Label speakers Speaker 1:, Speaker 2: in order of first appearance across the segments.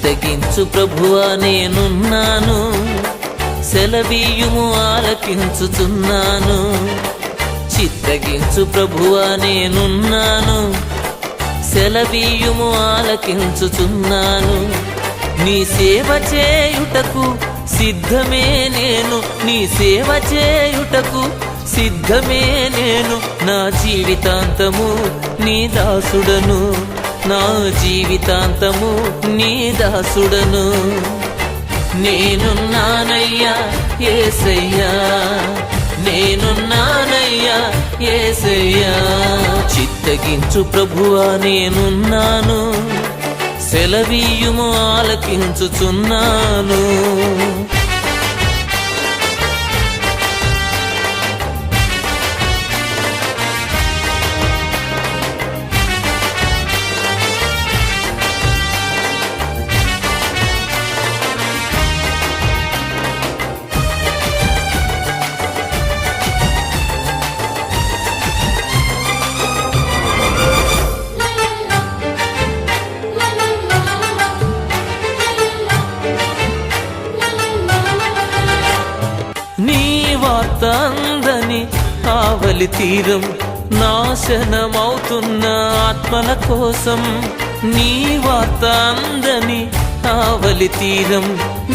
Speaker 1: చిత్తగించు ప్రభువా నేనున్నాను, సెలవీయుము ఆలకించుచున్నాను. చిత్తగించు ప్రభువా నేనున్నాను, సెలవీయుము ఆలకించుచున్నాను. నీ సేవ చేయుటకు సిద్ధమే నేను, నీ సేవ చేయుటకు సిద్ధమే నేను. నా జీవితాంతము నీ దాసుడను, నా జీవితాంతము నీ దాసుడను. నేనున్నానయ్యా యేసయ్యా, నేనున్నానయ్యా యేసయ్యా. చిత్తగించు ప్రభువా నేనున్నాను, సెలవీయుము ఆలకించుచున్నాను. నీ వార్త అందని ఆవలి తీరం, నాశనమవుతున్న ఆత్మల కోసం. నీ వార్త అందని ఆవలి తీరం,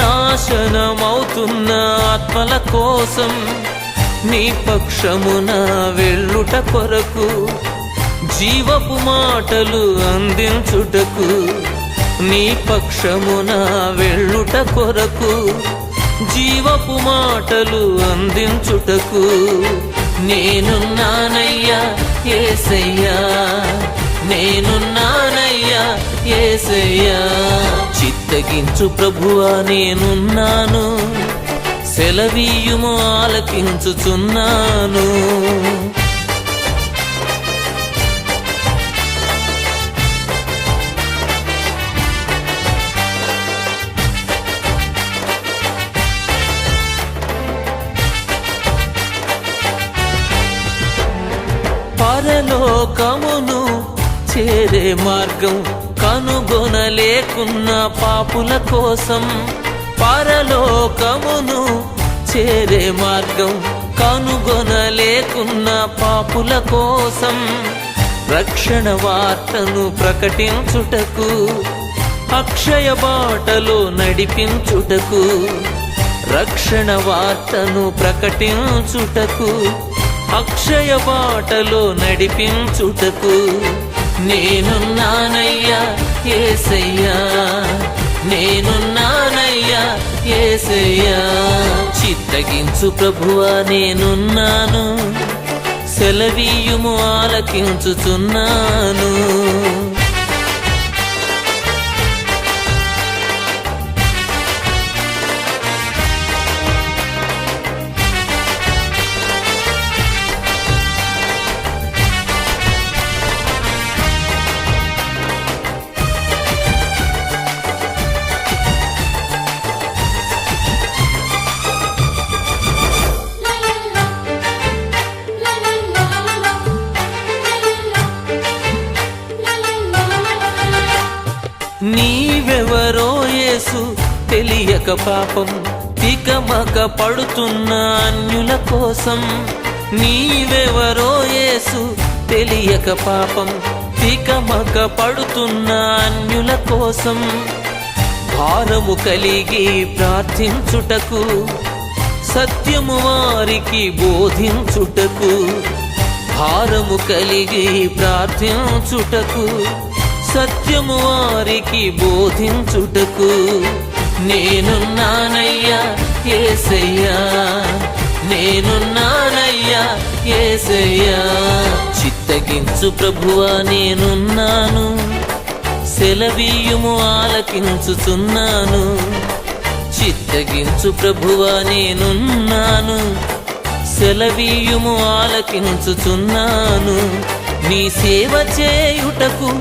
Speaker 1: నాశనమవుతున్న ఆత్మల కోసం. నీ పక్షమున వెళ్ళుట కొరకు, జీవపు మాటలు అందించుటకు. నీ పక్షమున వెళ్ళుట కొరకు, జీవపు మాటలు అందించుటకు. నేనున్నానయ్యా యేసయ్యా, నేనున్నానయ్యా యేసయ్యా. చిత్తగించు ప్రభువా నేనున్నాను, సెలవీయుము ఆలకించుచున్నాను. పరలోకమును చేరే మార్గం కనుగొనలేకున్న పాపుల కోసం. పరలోకమును చేరే మార్గం కనుగొనలేకున్న పాపుల కోసం. రక్షణ వార్తను ప్రకటించుటకు, అక్షయ బాటలో నడిపించుటకు. రక్షణ వార్తను ప్రకటించుటకు, అక్షయ బాటలో నడిపించుటకు. నేనున్నానయ్యా యేసయ్యా, నేనున్నానయ్యా యేసయ్యా. చిత్తగించు ప్రభువా నేనున్నాను, సెలవీయుము ఆలకించుచున్నాను. నీవెవరో యేసు తెలియక పాపం తికమక పడుతున్న అన్యుల కోసం. నీవెవరో యేసు తెలియక పాపం తికమక పడుతున్న అన్యుల కోసం. భారము కలిగి ప్రార్థించుటకు, సత్యము వారికి బోధించుటకు. భారము కలిగి ప్రార్థించుటకు, సత్యము వారికి బోధించుటకు. నేనున్నానయ్యా యేసయ్యా, నేనున్నానయ్యా యేసయ్యా. చిత్తగించు ప్రభువా నేనున్నాను, సెలవీయుము ఆలకించుచున్నాను. చిత్తగించు ప్రభువా నేనున్నాను, సెలవీయుము ఆలకించుచున్నాను. నీ సేవ చేయుటకు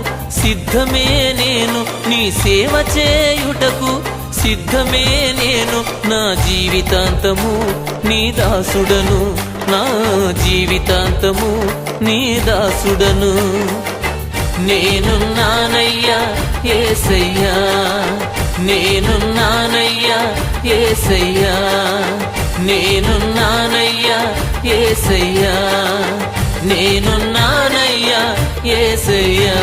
Speaker 1: సిద్ధమే నేను, నీ సేవ చేయుటకు సిద్ధమే నేను. నా జీవితాంతము నీ దాసుడను, నా జీవితాంతము నీ దాసుడను. నేనున్నానయ్యా యేసయ్యా, నేనున్నానయ్యా యేసయ్యా, నేనున్నానయ్యా యేసయ్యా, నేనున్నానయ్యా యేసయ్యా.